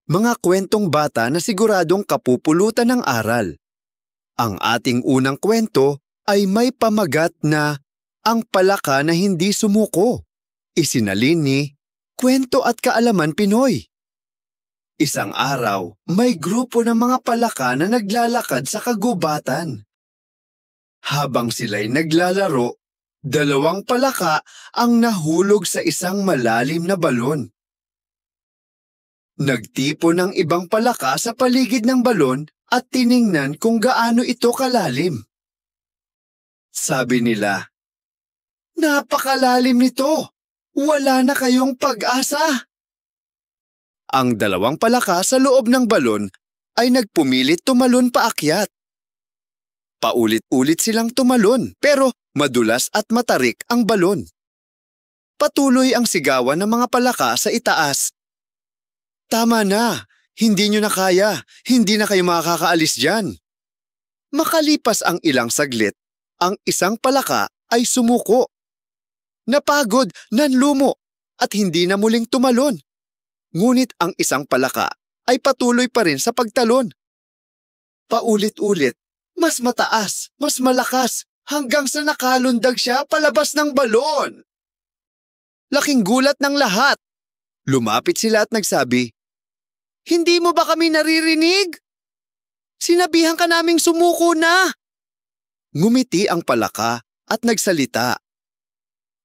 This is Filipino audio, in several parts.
Mga kwentong bata na siguradong kapupulutan ng aral. Ang ating unang kwento ay may pamagat na Ang Palaka na Hindi Sumuko. Isinalin ni Kwento at Kaalaman Pinoy. Isang araw, may grupo ng mga palaka na naglalakad sa kagubatan. Habang sila'y naglalaro, dalawang palaka ang nahulog sa isang malalim na balon. Nagtipon ng ibang palaka sa paligid ng balon at tiningnan kung gaano ito kalalim. Sabi nila, "Napakalalim nito! Wala na kayong pag-asa!" Ang dalawang palaka sa loob ng balon ay nagpumilit tumalon paakyat. Paulit-ulit silang tumalon pero madulas at matarik ang balon. Patuloy ang sigawan ng mga palaka sa itaas. "Tama na! Hindi nyo na kaya! Hindi na kayo makakaalis dyan!" Makalipas ang ilang saglit, ang isang palaka ay sumuko. Napagod, nanlumo, at hindi na muling tumalon. Ngunit ang isang palaka ay patuloy pa rin sa pagtalon. Paulit-ulit, mas mataas, mas malakas, hanggang sa nakalundag siya palabas ng balon. Laking gulat ng lahat. Lumapit sila at nagsabi, "Hindi mo ba kami naririnig? Sinabihan ka naming sumuko na." Ngumiti ang palaka at nagsalita,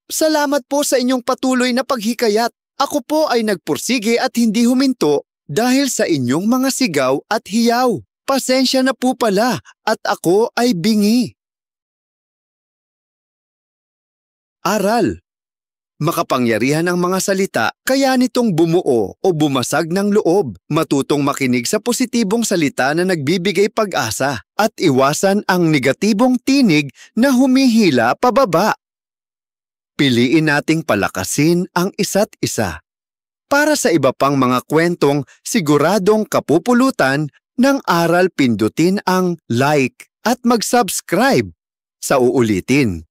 "Salamat po sa inyong patuloy na paghikayat. Ako po ay nagpursige at hindi huminto dahil sa inyong mga sigaw at hiyaw. Pasensya na po pala at ako ay bingi." Aral. Makapangyarihan ang mga salita, kaya nitong bumuo o bumasag ng loob. Matutong makinig sa positibong salita na nagbibigay pag-asa at iwasan ang negatibong tinig na humihila pababa. Piliin nating palakasin ang isa't isa. Para sa iba pang mga kwentong siguradong kapupulutan ng aral, pindutin ang like at mag-subscribe. Sa uulitin.